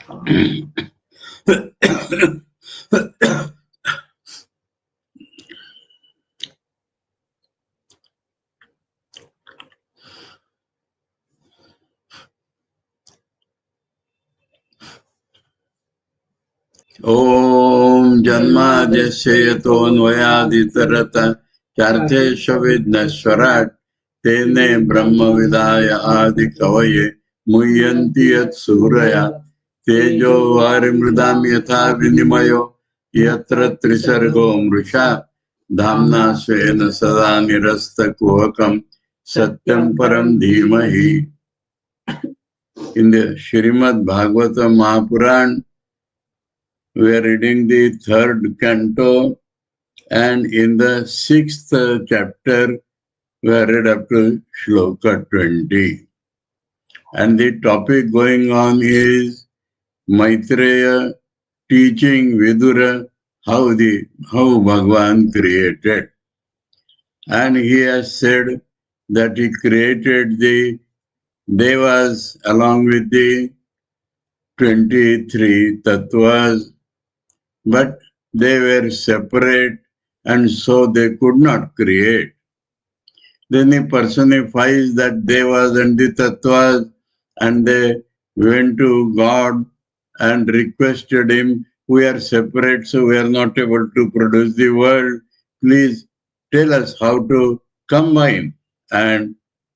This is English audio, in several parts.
Om Janmadhyasya Yatonvayaditarata Charthesha Vidnaswarat Tene Brahma Vidaya Adi Kavaye Muyanti Yat Suraya Tejo Varimridam Yatha Vinimayo Yatra Trisargo Mrisha Dhamna Svena Sada Nirasta Kuhakam Satyam Param Dhimahi. In the Srimad Bhagavata Mahapurana, we are reading the third canto, and in the 6th chapter, we are read up to Shloka 20. And the topic going on is Maitreya teaching Vidura how Bhagavan created. And he has said that he created the Devas along with the 23 Tattvas, but they were separate and so they could not create. Then he personifies that Devas and the Tattvas, and they went to God and requested him, we are separate, so we are not able to produce the world. Please tell us how to combine and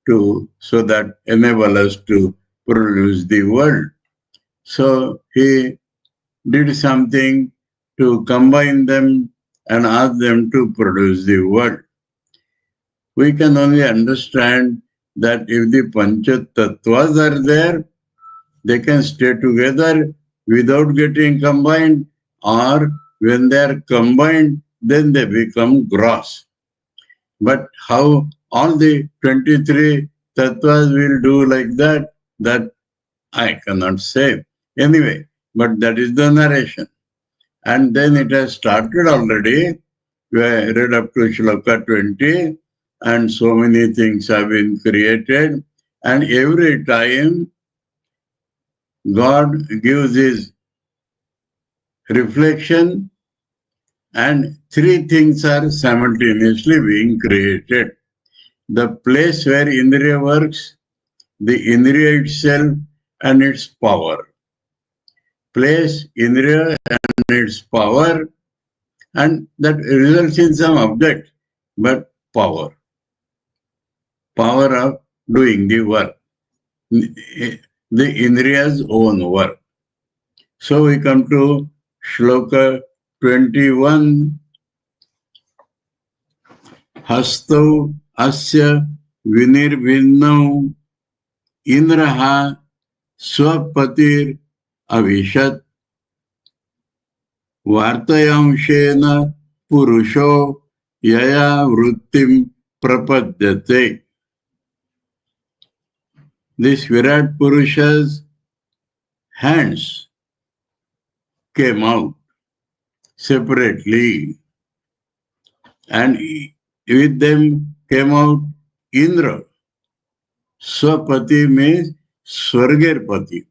so that enable us to produce the world. So he did something to combine them and ask them to produce the world. We can only understand that if the Pancha Tattvas are there, they can stay together without getting combined, or when they are combined, then they become gross. But how all the 23 Tattvas will do like that I cannot say. Anyway, but that is the narration. And then it has started already. We read up to Shloka 20, and so many things have been created. And every time God gives his reflection, and three things are simultaneously being created. The place where Indriya works, the Indriya itself and its power. Place, Indriya and its power, and that results in some object, but power of doing the work, the Indriya's own work. So we come to Shloka 21. Hastau asya vinirvinnau indraha swapatir avishat vartayamshena purusho yaya vrittim prapadyate. This Virat Purusha's hands came out separately, and with them came out Indra. Swapati means Swargirpati,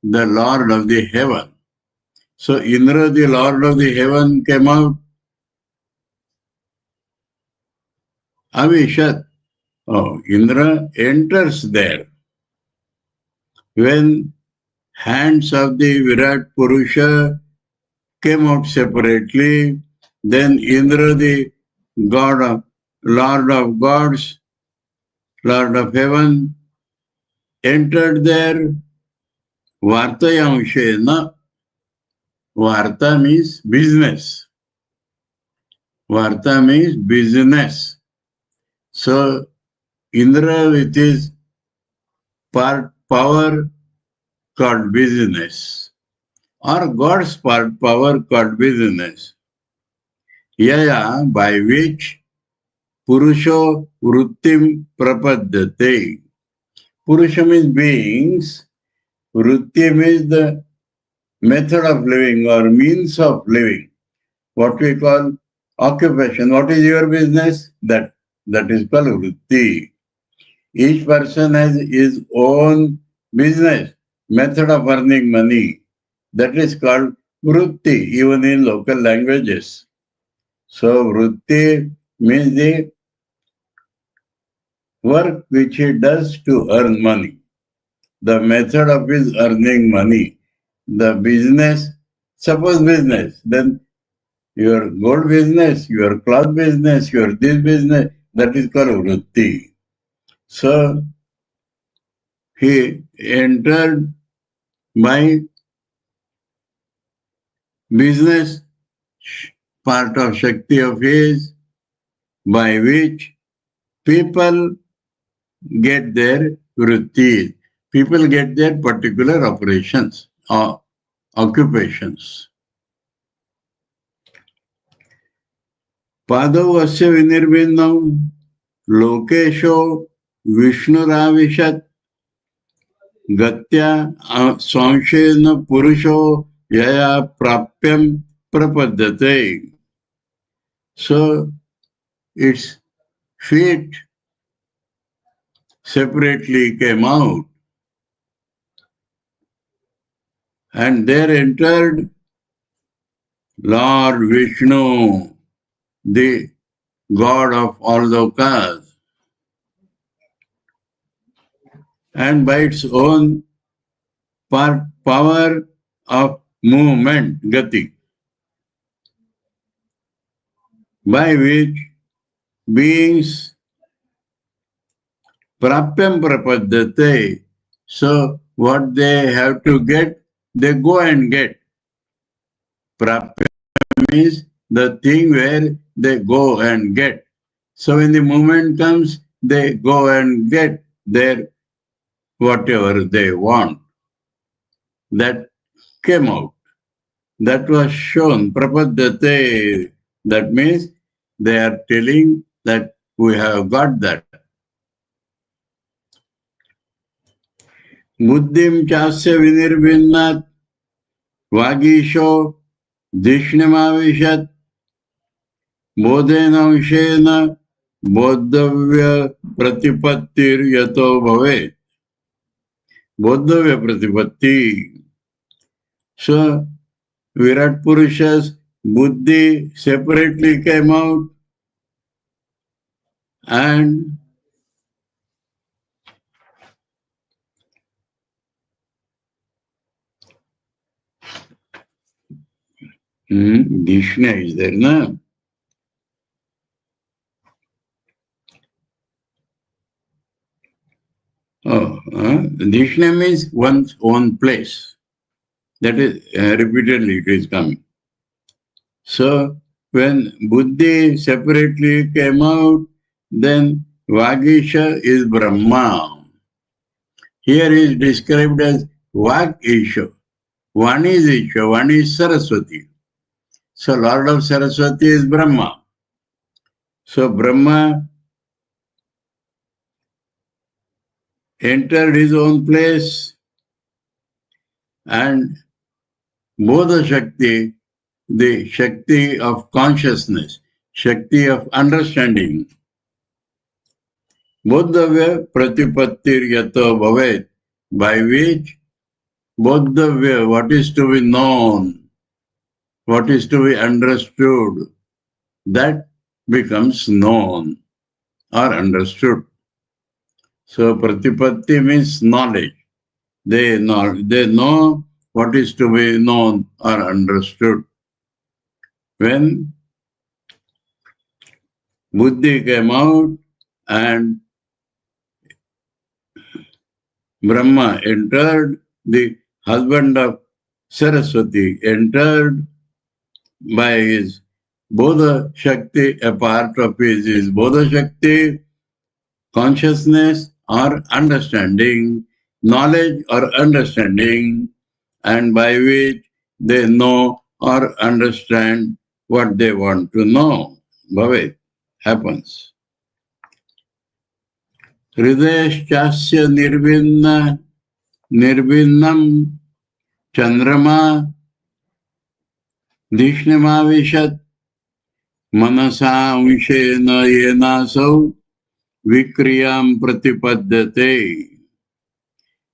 the Lord of the heaven. So Indra, the Lord of the heaven, came out. Avishat. Oh, Indra enters there. When hands of the Virat Purusha came out separately, then Indra, the God of Lord of gods, Lord of heaven, entered there. Vartayamshena. Varta means business. Varta means business. So Indra with his part power called business, or God's part power called business. Yaya, by which Purusho Vrittim Prapadyate. Purusha means beings, Vritti means the method of living or means of living. What we call occupation. What is your business? That is called Vritti. Each person has his own business, method of earning money. That is called vritti, even in local languages. So vritti means the work which he does to earn money. The method of his earning money. The business, suppose business, then your gold business, your cloth business, your this business, that is called vritti. So he entered by business part of Shakti of his, by which people get their vritti. People get their particular operations or occupations. Padau asya vinirvinnam lokesho Vishnuravishad gatya samshena purusho yaya prapyam prapadyate. So its feet separately came out, and there entered Lord Vishnu, the God of all lokas, and by its own power of movement, gati, by which beings prapyam prapadyate. So what they have to get, they go and get. Prapyam means the thing where they go and get. So when the moment comes, they go and get their whatever they want. That came out. That was shown. Prapadyate. That means they are telling that we have got that. Buddhim chasya vinirvinnat vagisho dishnemavishat bodhenamshena bodhavya pratipattir yato bhavet. Bodhavya pratipatti. So Virat Purusha's buddhi separately came out, and Dishna is there, no? Dishna means one's own place. That is, repeatedly it is coming. So, when Buddhi separately came out, then Vagisha is Brahma. Here is described as Vak Isha. One is Isha, one is Saraswati. So, Lord of Saraswati is Brahma. So, Brahma entered his own place, and Bodha Shakti, the Shakti of consciousness, Shakti of understanding, Bodhavya pratipattir yato bhavet, by which Bodhavya, what is to be known, what is to be understood, that becomes known or understood. So pratipatti means knowledge. They know what is to be known or understood. When Buddhi came out and Brahma entered, the husband of Saraswati entered by his Bodha Shakti, a part of his is Bodha Shakti, consciousness or understanding, knowledge or understanding, and by which they know or understand what they want to know. Bhavet happens. Hridayaschasya nirvinnam chandrama dishnemavishat manasa umshena yenasau vikriyam pratipadyate.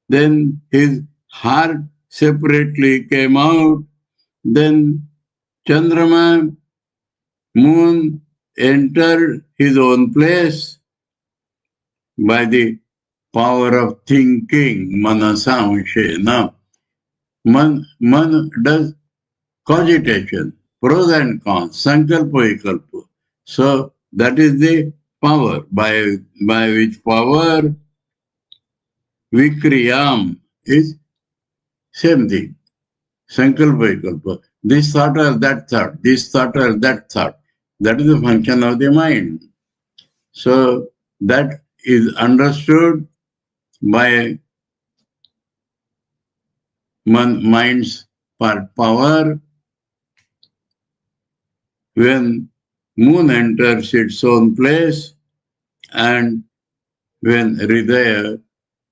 Then his heart separately came out. Then Chandrama, moon, entered his own place by the power of thinking, manasamshena. Man does cogitation, pros and cons, sankalpa vikalpa. So that is the power by which power vikriyam is same thing. Sankalpa vikalpa. This thought or that thought, this thought or that thought. That is the function of the mind. So that is understood by mind's power when moon enters its own place and when Hridaya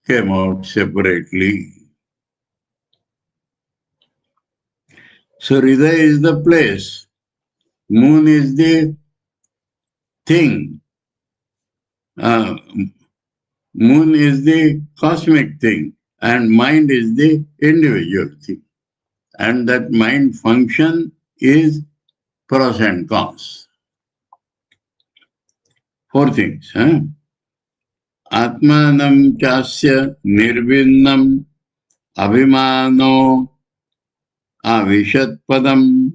came out separately. So Hridaya is the place, moon is the thing, moon is the cosmic thing, and mind is the individual thing. And that mind function is pros and cons. Four things. Atmanam chasya nirvinnam abhimano avishat padam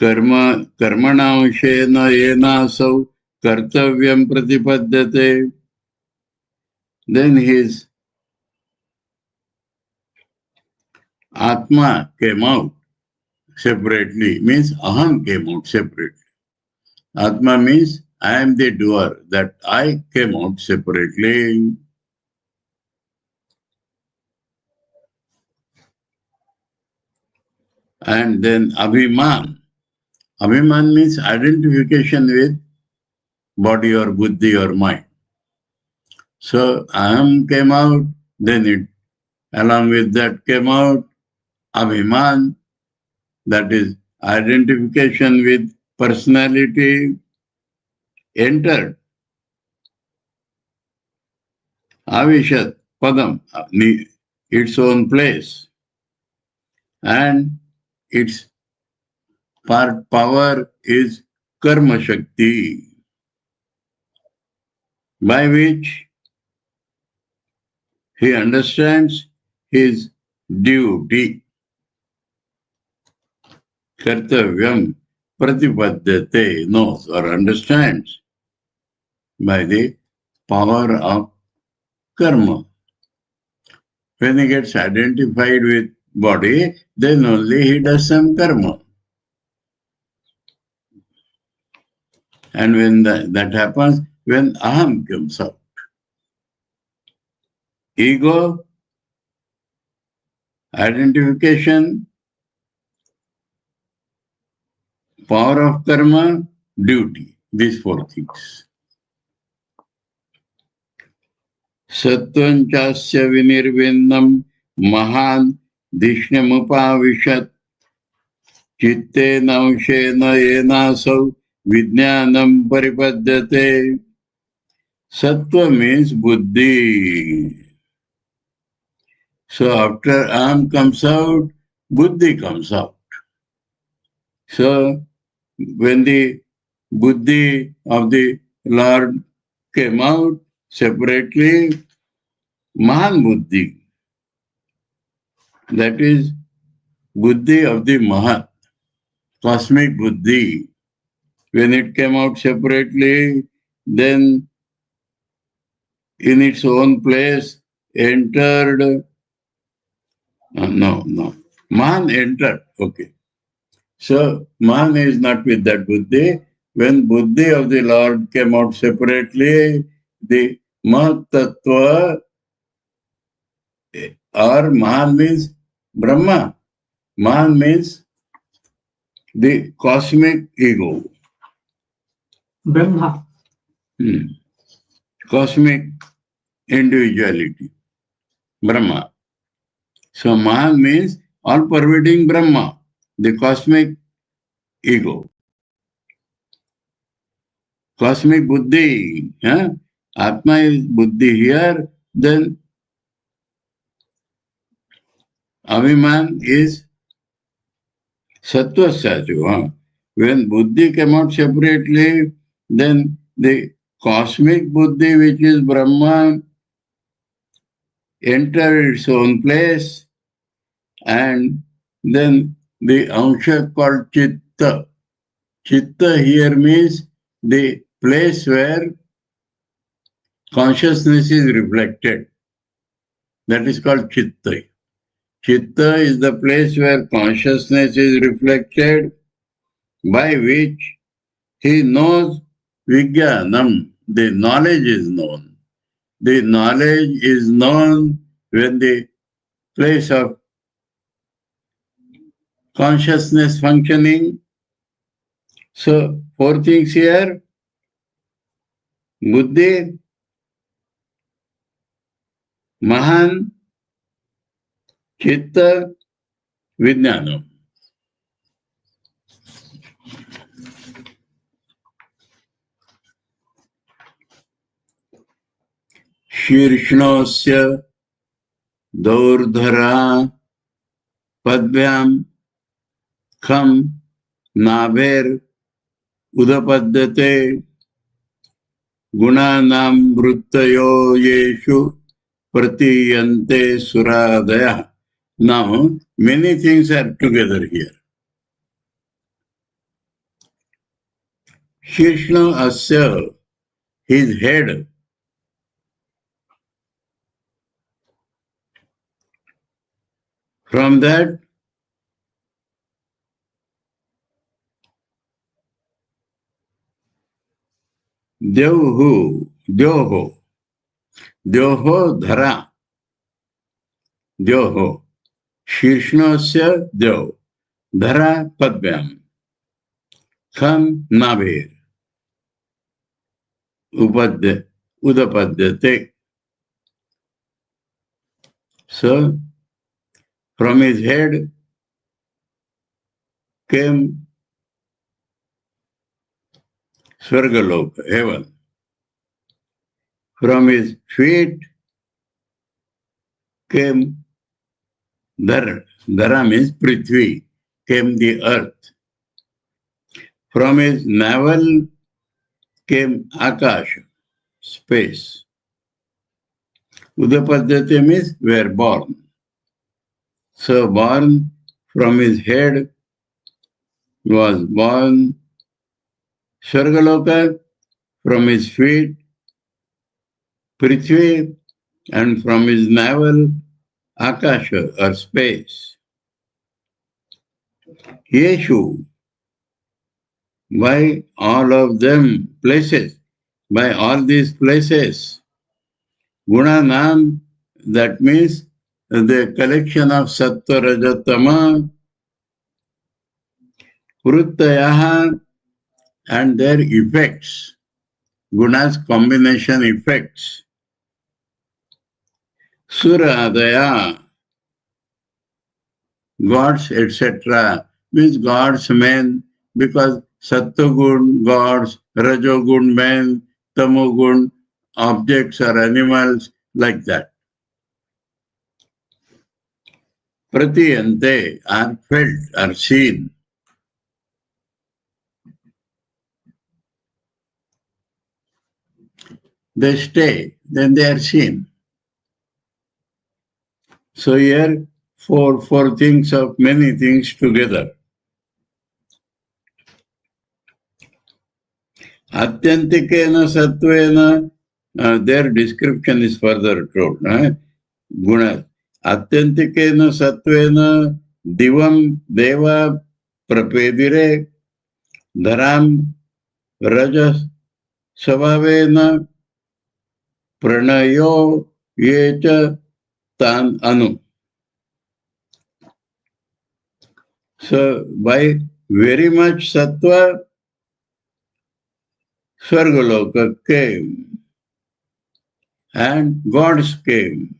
karmanamshena yenasau kartavyam pratipadyate. Then his Atma came out separately, means Aham came out separately. Atma means I am the doer, that I came out separately. And then Abhiman. Abhiman means identification with body or buddhi or mind. So Aham came out, then it along with that came out Abhiman, that is identification with personality, entered. Avishat, Padam, its own place. And its power is Karma Shakti, by which he understands his duty. Kartavyam pratipadyate, knows or understands by the power of karma. When he gets identified with body, then only he does some karma. And when that happens, when aham comes out, ego, identification, power of karma, duty, these four things. Sattvanchasya vinirvinnam mahan dhishnyamupavishat chitte namshena yenasau vijnanam paripadyate. Sattva means buddhi. So after aham comes out, buddhi comes out. So when the buddhi of the Lord came out separately, Mahan Buddhi, that is Buddhi of the Mahat, cosmic Buddhi, when it came out separately, then in its own place entered, Mahan entered, okay. So Mahan is not with that Buddhi. When Buddhi of the Lord came out separately, the Mahat Tattva or Mahan means Brahma. Mahan means the cosmic ego. Brahma. Cosmic individuality. Brahma. So Mahan means all-pervading Brahma, the cosmic ego. Cosmic Buddhi. Atma is Buddhi here, then Abhiman is sattva statue. When buddhi came out separately, then the cosmic buddhi, which is Brahma, entered its own place, and then the ansha called chitta. Chitta here means the place where consciousness is reflected. That is called chitta. Chitta is the place where consciousness is reflected, by which he knows Vijnanam. The knowledge is known. The knowledge is known when the place of consciousness functioning. So, four things here: Buddhi, Mahan, Chitta, Vijnanam. शीर्ष्णोस्य दौर्धरा पद्भ्याम खम नाभेर उदपद्यते गुणानां वृत्तयो येषु प्रतीयन्ते सुरादयः. Now, many things are together here. Shirshna asya, his head. From that, Devhu, Devho, Devho Dhara, Devho, Shirshnosya Dev, Dhara Padvyam, Kham Nabhir, Upadya, Udapadyate. So, from his head came Swargaloka, heaven. From his feet came Dhara. Dhara means Prithvi, came the earth. From his navel came Akash, space. Udapadyate means were born. So born from his head was born Swargaloka, from his feet Prithvi, and from his navel Akasha or space. Yeshu, by all of them places, by all these places. Gunanam, that means the collection of Sattva, Raja, Tama, Vruttayaha, and their effects. Gunas combination effects. Suradaya, gods, etc. means gods, men, because Sattvagun, gods, Rajogun, men, Tamogun, objects or animals, like that. Pratiyante are felt, are seen. They stay, then they are seen. So here, four things of many things together. Atyantikena sattvena, their description is further told. Guna. Atyantikena sattvena divam deva prapedire dharam rajas svabhavena pranayo yecha tan anu. So by very much sattva, Swargaloka came and gods came.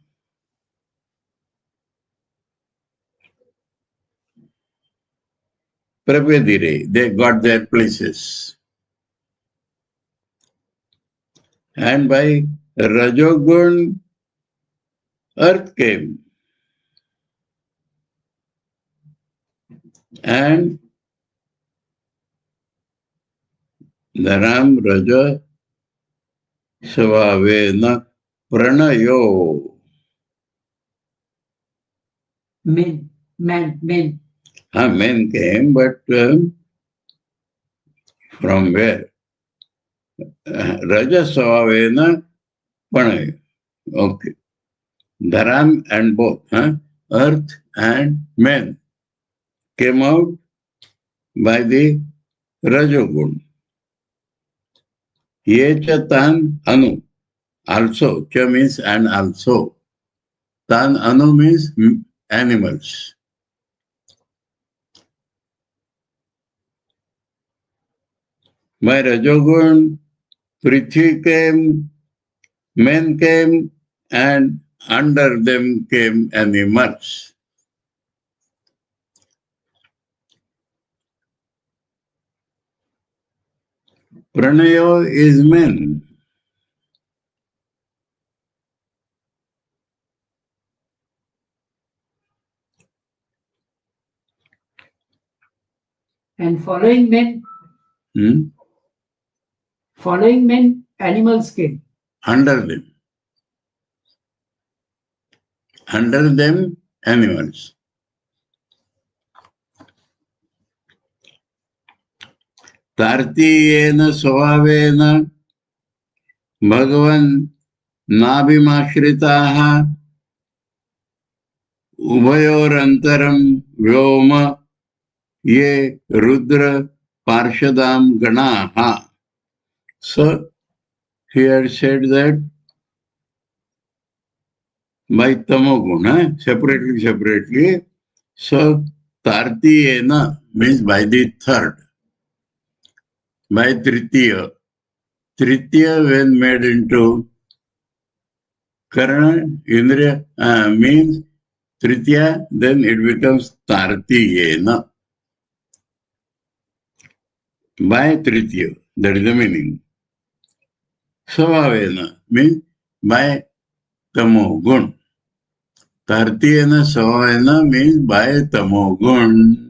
Prapedire, they got their places. And by Rajogun, earth came. And Dharam Raja Svavena Pranayo. Men. Men came, but from where? Raja Svavena Pranayo. Okay. Dharam and both, earth and men came out by the Rajogun. Yecha tan anu. Also, cha means and also. Tan anu means animals. By Rajogun, Prithvi came, men came, and under them came animals. Pranayo is men. And following men, animals came. Under them. Under them, animals. Tartiyena svavena Bhagavan Nabhimashritaha Ubayorantaram Vyoma Ye Rudra Parshadam Ganaha. So, he had said that by Tamoguna, separately. So, Tartiyena means by the third. By Tritiya. Tritiya, when made into Karana, Indriya, means Tritiya, then it becomes Tartiyena. By Tritiya, that is the meaning. Svavena means by Tamogun. Tartiyena Svavena means by Tamogun.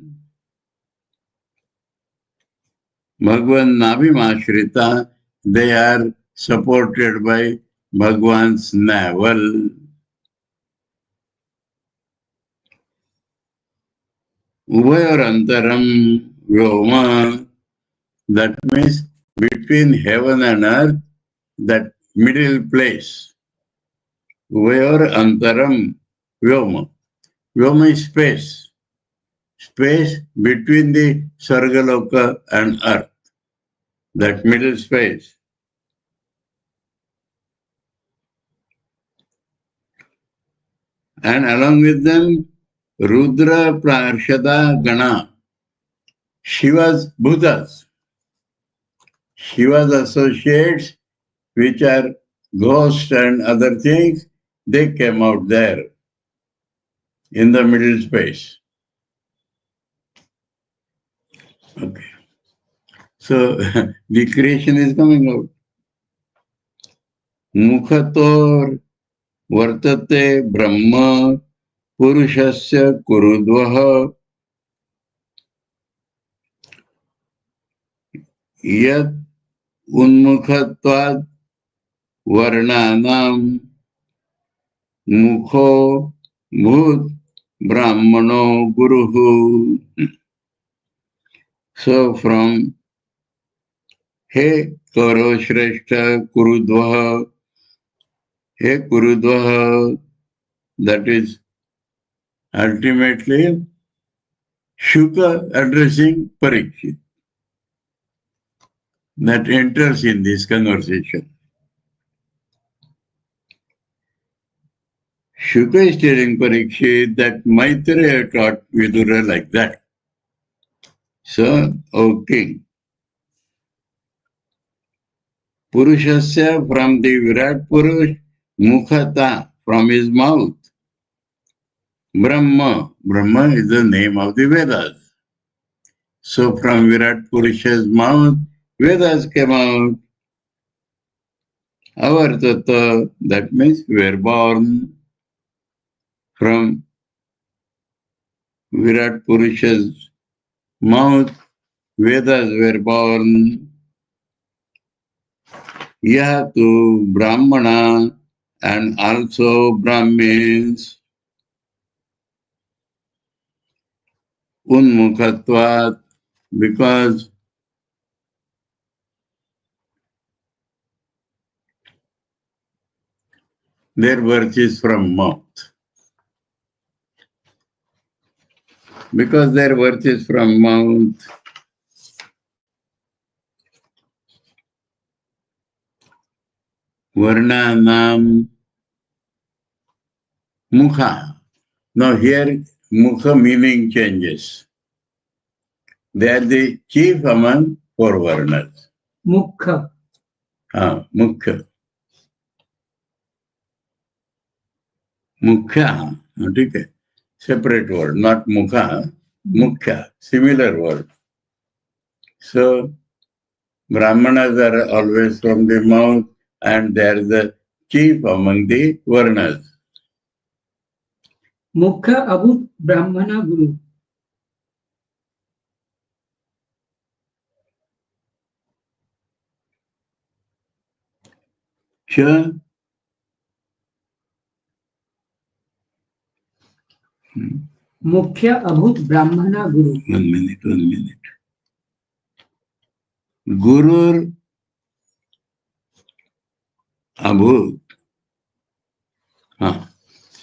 Bhagwan Nabhimashrita, they are supported by Bhagwan's navel. Ubayorantaram Vyoma, that means between heaven and earth, that middle place. Ubayorantaram Vyoma. Vyoma is space. Space between the Sargaloka and earth. That middle space. And along with them, Rudra Prarshada Gana, Shiva's Bhutas, Shiva's associates, which are ghosts and other things, they came out there in the middle space. Okay. So the creation is coming out. Mukhator Vartate Brahma Purushasya Kurudvaha Yat Unmukhatvad Varnanam Mukho Bhut Brahmano Guruhu. So from He Karo Shrestha Kurudvaha, He Kurudvaha, that is ultimately Shuka addressing Parikshit. That enters in this conversation. Shuka is telling Parikshit that Maitreya taught Vidura like that. So, O king, Purushasya from the Virat Purush, Mukhata from his mouth. Brahma, Brahma is the name of the Vedas. So from Virat Purusha's mouth, Vedas came out. Avartata, that means we were born from Virat Purusha's mouth, Vedas were born. Yatu Brahmana and also Brahmins. Unmukhatvat, because their birth is from mouth. Because their birth is from mouth, Varnanam Mukha. Now here Mukha meaning changes. They are the chief among four Varnas. Mukha. Mukha. Mukha. Okay. Separate word, not Mukha. Mukha. Similar word. So Brahmanas are always from the mouth and they are the chief among the Varnas. Mukha Abhut Brahmana Guru. Cha. Mukhya Abhut Brahmana Guru. 1 minute. Gurur Abhut.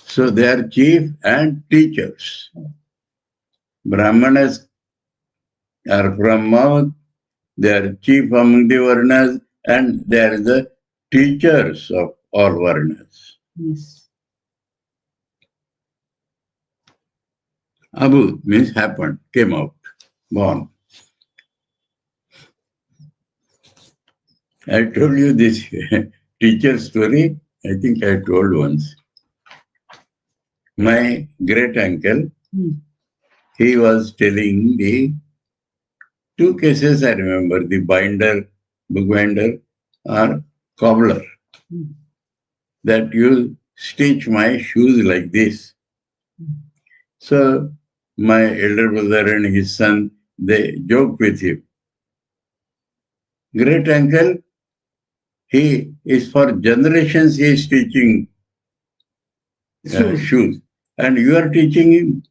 So they are chief and teachers. Brahmanas are from mouth, they are chief among the Varnas, and they are the teachers of all Varnas. Yes. Abhut means happened, came out, born. I told you this teacher story, I think I told once. My great uncle, he was telling the two cases I remember, the binder, bookbinder, or cobbler, that you stitch my shoes like this. So my elder brother and his son, they joke with him. Great uncle, he is for generations, he is teaching shoes. And you are teaching him.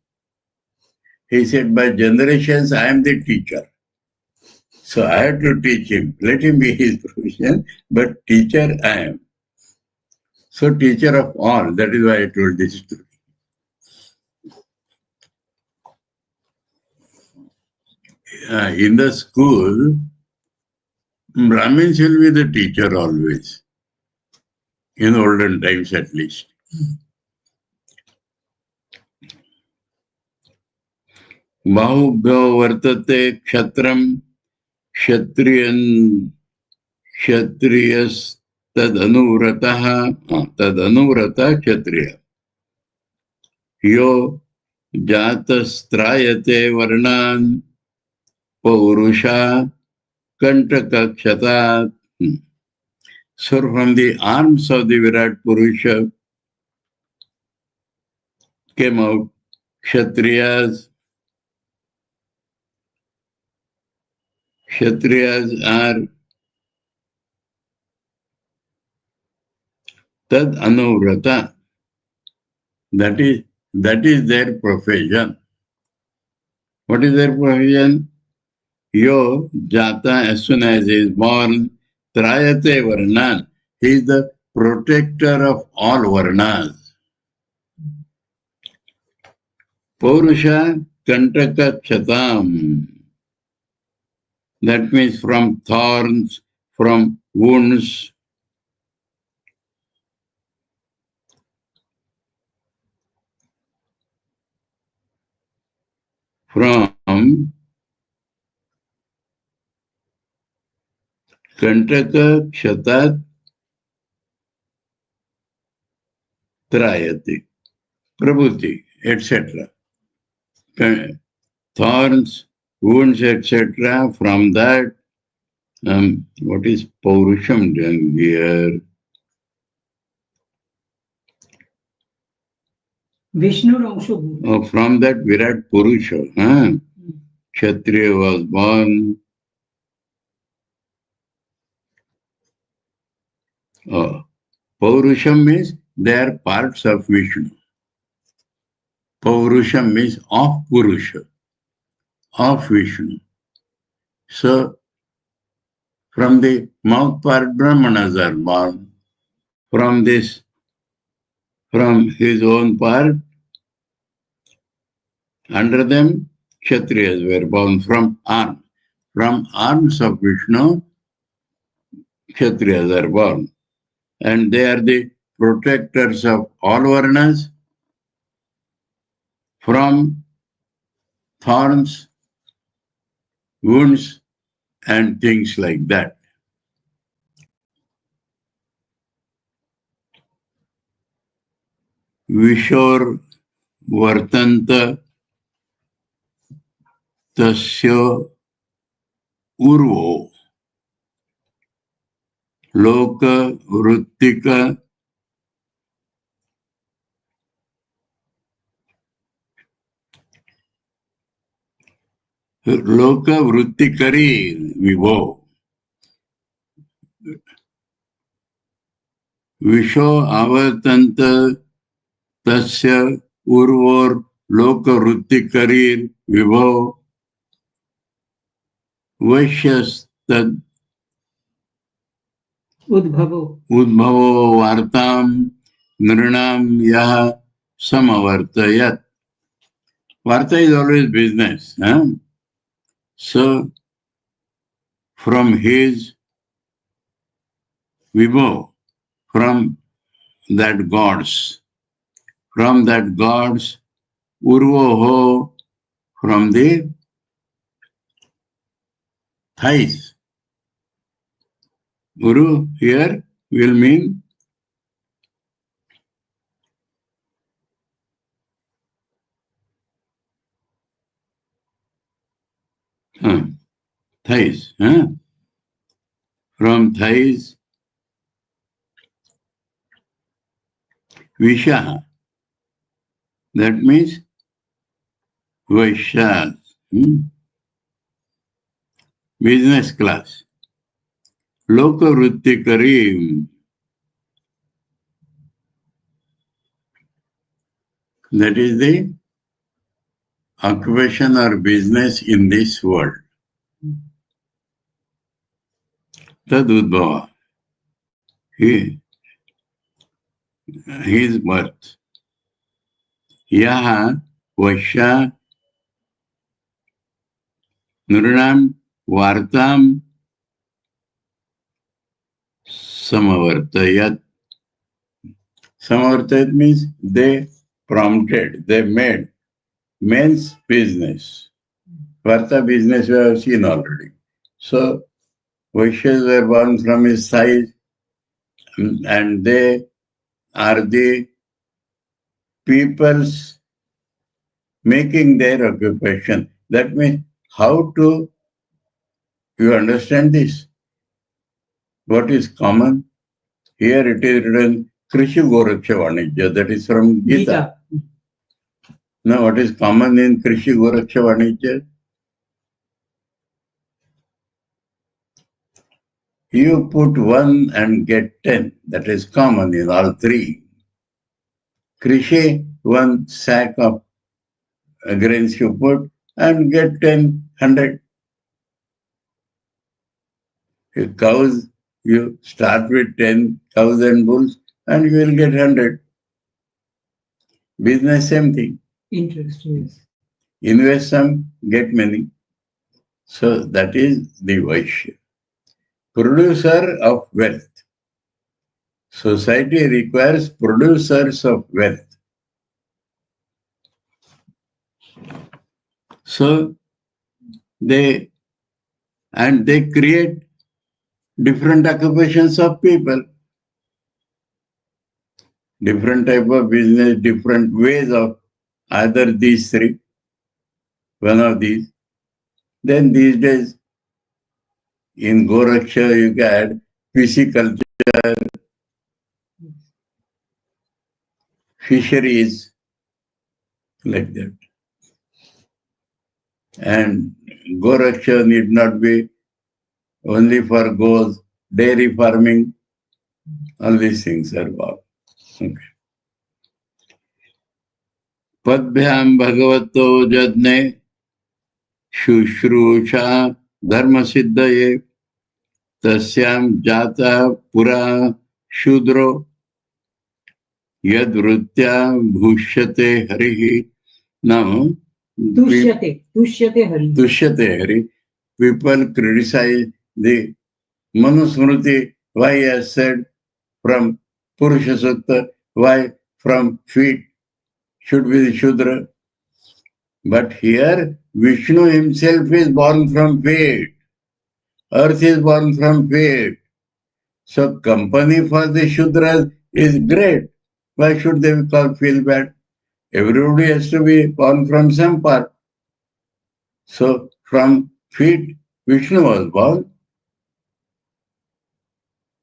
He said, by generations, I am the teacher. So I have to teach him. Let him be his profession, but teacher I am. So teacher of all. That is why I told this story. In the school, Brahmins will be the teacher always. In olden times at least. Bahubhyo vartate kshatram kshatriyas tadanurataha kshatriya. Yo jatastrayate varnan paurusha kantaka kshatat. So from the arms of the Virat Purusha came out Kshatriyas. Kshatriyas are tad anuvrata. That is their profession. What is their profession? Yo jata, as soon as he is born, trayate varnan. He is the protector of all varnas. Purusha kantaka kshatam. That means from thorns, from wounds. From Kantaka Kshatat Trayati, Prabhuti, etc. Thorns, wounds, etc. From that, what is Paurusham done here? Vishnu Ramshu. From that Virat Purusha. Kshatriya was born. Paurusham means they are parts of Vishnu. Paurusham means of Purusha, of Vishnu. So, from the mouth part, Brahmanas are born. From his own part, under them, Kshatriyas were born from arms. From arms of Vishnu, Kshatriyas are born. And they are the protectors of all varnas from thorns, wounds, and things like that. Vishor Vartanta Tasya Urvo Loka Vrittika Vrittikari Vivo Visho Avartanta Tasya Urvor Loka Vrittikari Vivo Vaishyastad Udbhavo Vartam Nrinam Yaha Samavartayat. Varta is always business. So, from his Vibho, from that gods, Urvoho, from the thighs. Uru here will mean thighs. From thighs, Vishaha. That means Vaishyas. Business class. Loka Vrittikari. That is the occupation or business in this world. Tad Udbhava. His birth. Yaha Vaishya Nrinam Vartam Samavartayat. Samavartayat means they prompted, they made men's business. Varta business we have seen already. So Vaishyas were born from his side, and they are the peoples making their occupation. That means how to, you understand this? What is common? Here it is written Krishi Goraksha Vanijya, that is from Gita. Now what is common in Krishi Goraksha Vanijya? You put 1 and get 10. That is common in all three. Krishi, 1 sack of grains you put and get 10, 100. Cows, you start with 10 cows and bulls and you will get 100. Business, same thing. interest, yes. Invest some, get many. So that is the Vaishya. Producer of wealth. Society requires producers of wealth. So they create different occupations of people, different type of business, different ways of either these three, one of these. Then these days in Goraksha you get pisciculture, fisheries, like that. And Goraksha need not be only for goats, dairy farming, all these things are about. Okay. Padbhyam Bhagavato Jadne Shushrusha Dharma Siddhaye Tasyam Jata Pura Shudro Yadvrutya Bhushyate Harihi. Now, Tushyate Hari. People criticize the Manusmriti, why he has said from Purusha Sutta, why from feet should be the Shudra. But here, Vishnu himself is born from feet. Earth is born from feet. So company for the Shudras is great. Why should they feel bad? Everybody has to be born from some part. So from feet, Vishnu was born.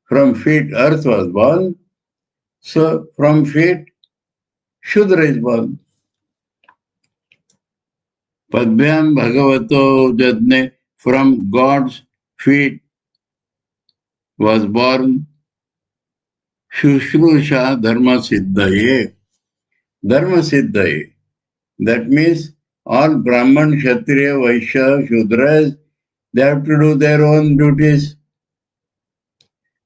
From feet, earth was born. So from feet, Shudra is born. Padbhyam Bhagavato Jadne, from God's feet was born Shushrusha Dharma Siddhaye. Dharma Siddhaye. That means all Brahman, Kshatriya, Vaishya, Shudras, they have to do their own duties.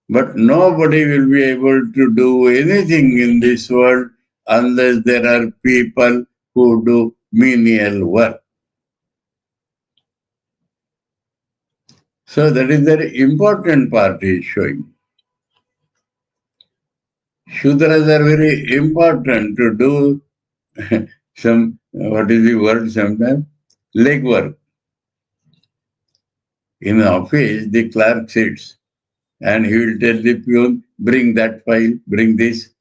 But nobody will be able to do anything in this world unless there are people who do menial work. So that is the important part he is showing. Shudras are very important to do some, what is the word sometimes? Leg work. In the office, the clerk sits and he will tell the peon, bring that file, bring this.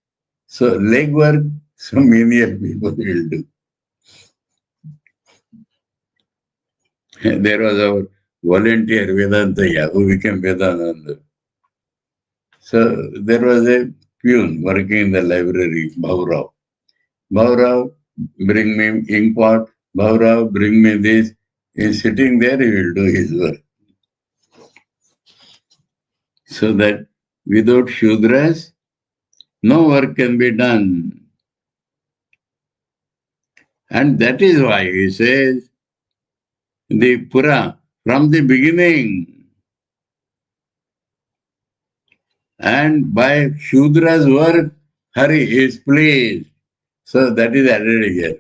So leg work, some menial people will do. There was our volunteer Vedanta who became Vedananda. So there was a peon working in the library, Bhaurav. Bhaurav, bring me inkpot. Bhaurav, bring me this. He's sitting there, he will do his work. So that without Shudras, no work can be done. And that is why he says, the Pura, from the beginning, and by Shudra's work, Hari is pleased. So that is added here.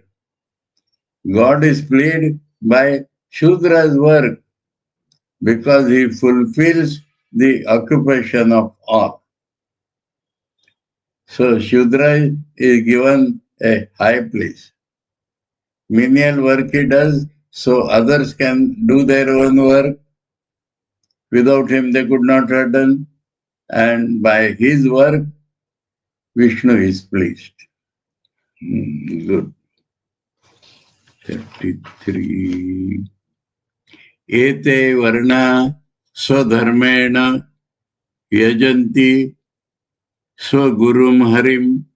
God is pleased by Shudra's work because he fulfills the occupation of all. So Shudra is given a high place. Menial work he does, so others can do their own work. Without him they could not have done. And by his work, Vishnu is pleased. Good. 33. Ete varna swadharmena yajanti swagurum harim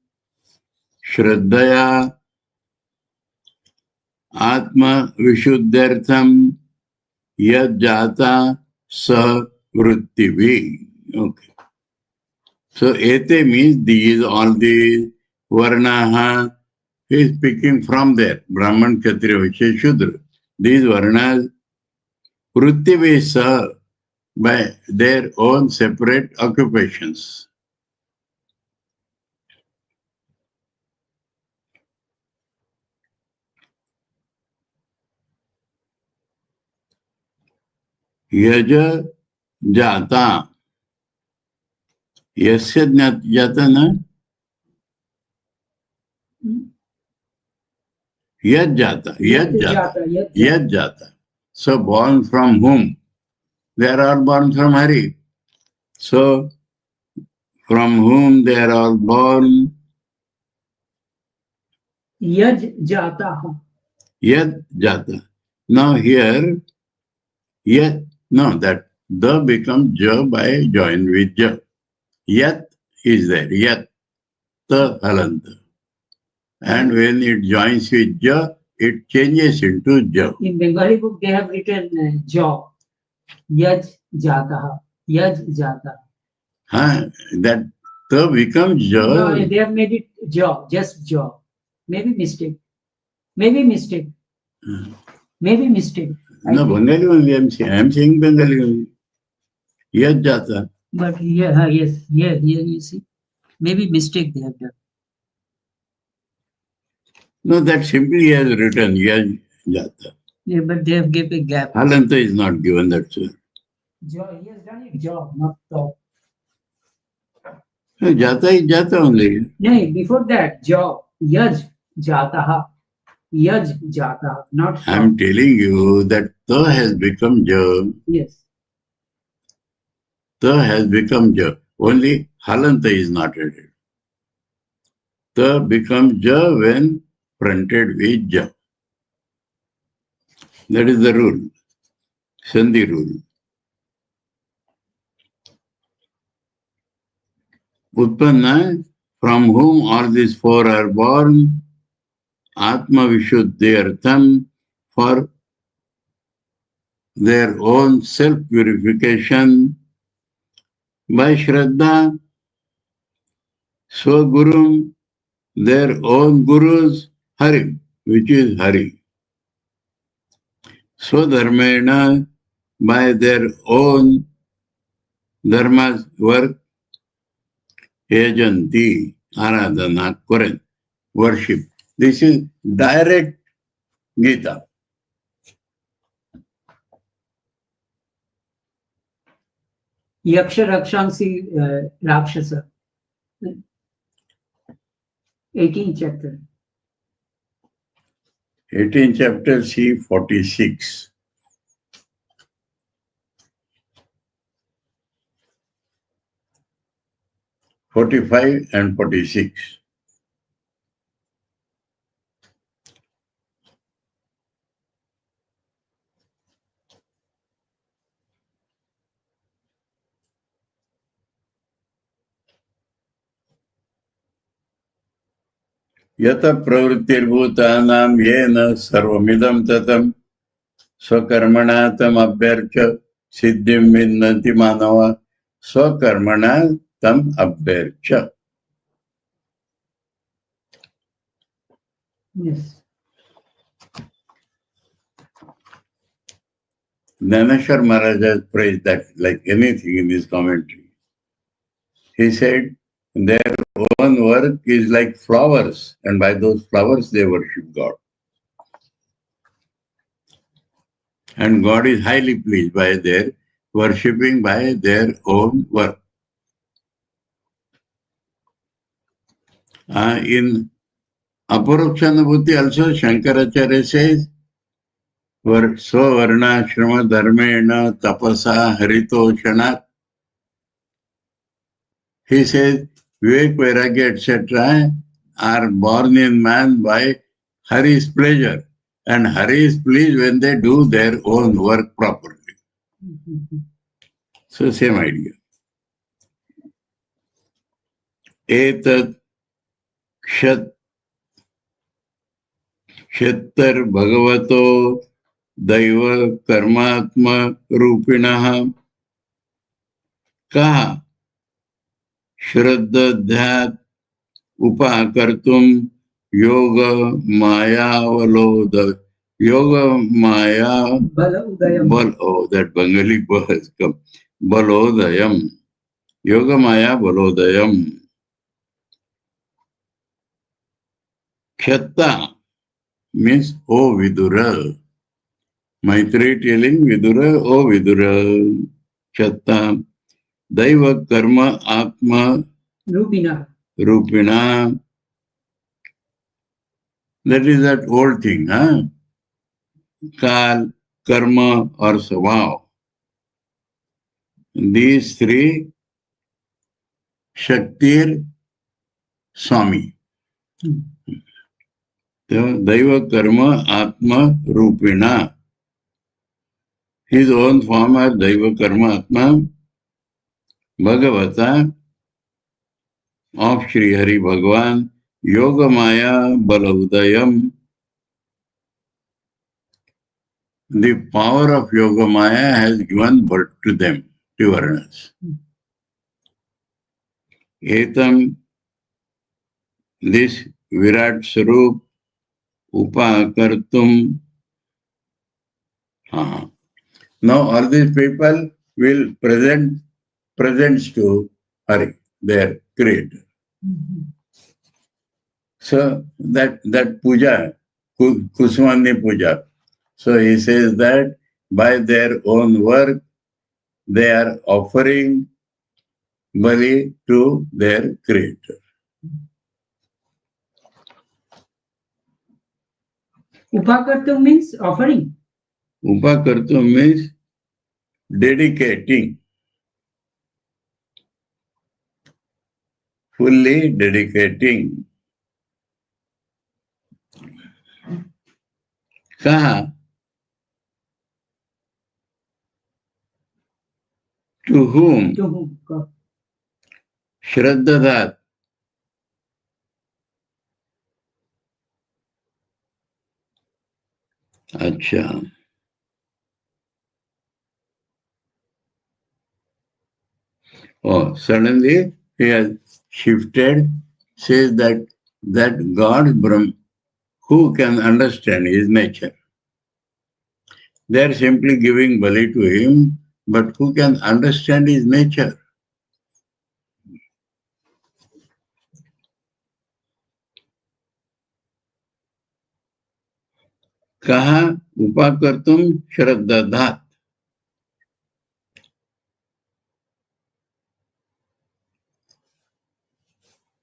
shraddhaya atma vishuddhartham yajjata sa vrittivi. Okay. So ete means these, all these, varnaha, he is speaking from there, Brahman, Kshatriya, Vaishya, Shudra. These varnas, vrittivi sa, by their own separate occupations. Yaja jata. Yasya jata na? Yad jata. So born from whom? They are all born from Hari. So from whom they are all born? Yaj jata. Yad jata. Now here, yad, no, that the becomes ja by join with ja. Yat is there, yat, ta halanta. And when it joins with ja, it changes into ja. In Bengali book, they have written job. Yaj jataha. Yaj jataha. That ta becomes ja. No, they have made it job, just job. Maybe mistake. Maybe mistake. Maybe mistake. No, Bengali only I am saying Bengali only. Yaj jata. But here, yes, here you see. Maybe mistake they have done. No, that simply he has written Yaj jata. Yeah, but they have given a gap. Halanta is not given, that's all. Job, he has done it job, not top. Jata is jata only. No, before that, job. Yaj jataha. Yaj jataha, not I am telling you that ta has become ja. Yes. Ta has become ja. Only halanta is not added. Ta becomes ja when fronted with ja. That is the rule. Sandhi rule. Utpanna, from whom all these four are born, Atma Vishuddhyartham, for their own self-purification, by Shraddha, Swagurum, their own gurus, Hari, which is Hari. Swadharmena, by their own dharma's work, Yajanti, Aradhana, Koran, worship. This is direct Gita. Yaksha Rakshansi Rakshasa. 18th chapter. 18th chapter, see 46. (45) and 46. Yata pravrittirbhutanam yena sarvamidam tatam swakarmanatam abhyarcha siddhim vinnati manava swakarmanatam abhyarcha. Yes. Dhaneshwar Maharaj has praised that like anything in his commentary. He said, their own work is like flowers, and by those flowers they worship God. And God is highly pleased by their worshipping by their own work. In Aparokshanubhuti also, Shankaracharya says, Swavarna Ashrama Dharmena Tapasa Harito Shanat. He says, Vivek, Vairagya, etc. are born in man by Hari's pleasure. And Hari is pleased when they do their own work properly. So, same idea. Etat Kshattar Bhagavato Daiva Karmatma Rupinaha Kaha Shraddha Upakartum Yoga Maya Valoda Yoga Maya that Bengali has come. Balodayam. Yoga Maya Balodayam. Kyatta means O Vidura. Maitreyi telling Vidura, O Vidura. Kyatta. Daiva Karma Atma Rupina. That is that old thing, huh? Kal, Karma or Svabhav. These three, Shaktir, Swami. Daiva Karma Atma Rupina. His own form are Daiva Karma Atma Bhagavata of Sri Hari Bhagavan Yoga Maya Balaudayam the power of Yogamaya has given birth to them, to varnas. Etam, this Virat Sarup, Upakartum. Now all these people will presents to Hari, their creator. So that puja, Kusmani puja. So he says that by their own work, they are offering bali to their creator. Upakartum means offering. Upakartum means dedicating. Fully dedicating. Kaha? To whom? To whom? God. Shraddhadat. Acha. Oh, suddenly he has shifted, says that God Brahm, who can understand his nature? They are simply giving bali to him, but who can understand his nature? Kaha upakartum shraddhadat.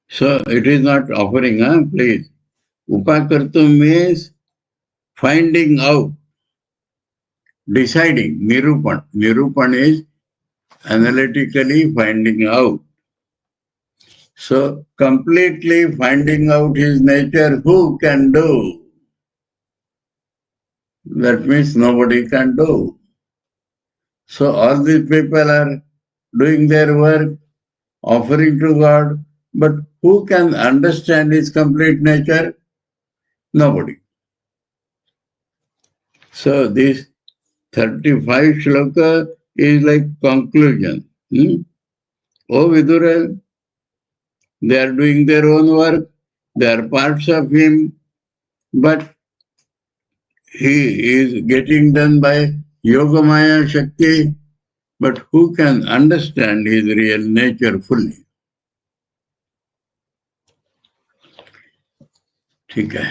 So it is not offering, please. Upakartum means finding out, deciding. Nirupan. Nirupan is analytically finding out. So completely finding out his nature, who can do? That means nobody can do. So all these people are doing their work, offering to God, but who can understand his complete nature? Nobody. So this 35 shloka is like conclusion. Oh Vidura, they are doing their own work, they are parts of him, but he is getting done by Yogamaya Shakti, but who can understand his real nature fully? ठीक है.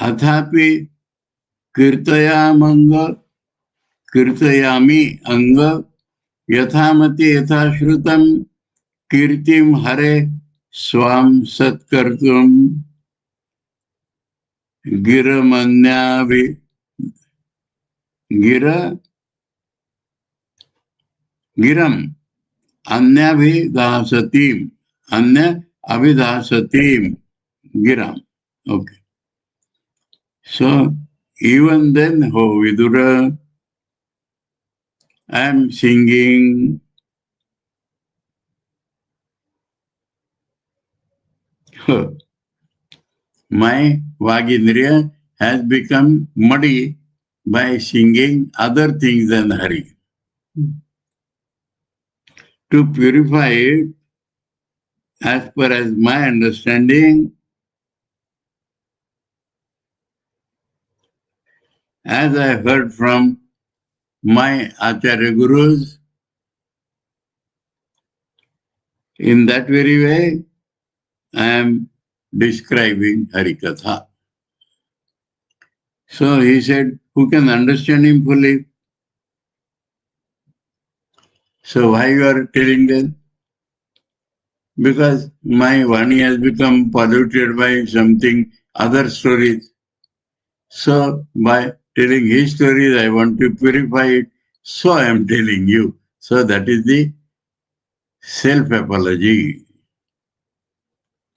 अथापि कीर्तयामि अंग यथामति यथाश्रुतम कीर्तिम हरे स्वाम सत्कर्तुम गिरमन्याभि गिरम अन्याभिदासतीम अन्य अभिदासतीम गिरम. Okay. So even then, oh Vidura, I am singing. My Vagindriya has become muddy by singing other things than Hari. To purify it, as per as my understanding, as I heard from my Acharya Gurus, in that very way, I am describing Harikatha. So he said, who can understand him fully? So why you are telling them? Because my Vani has become polluted by something, other stories. So by telling his stories, I want to purify it. So I am telling you. So that is the self-apology.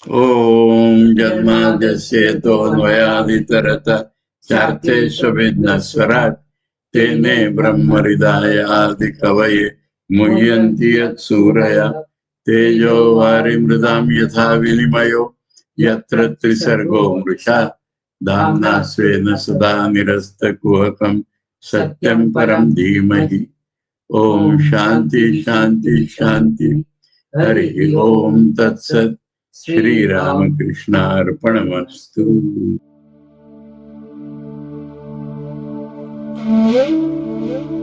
Om Janmadhyasya Tonoyaditarata Charte Swavidnaswarat Tene Brahmaridaya Adi Kavaye Muhyanti Yat Suraya Tejo Varimridam Yatha Vinimayo Yatra Trisargo Mrisha धाम्ना स्वेन सदा निरस्तकुहकं सत्यं परं धीमहि. ओम शांति शांति शांति. हरि ओम तत्सत. श्री रामकृष्णार्पणमस्तु.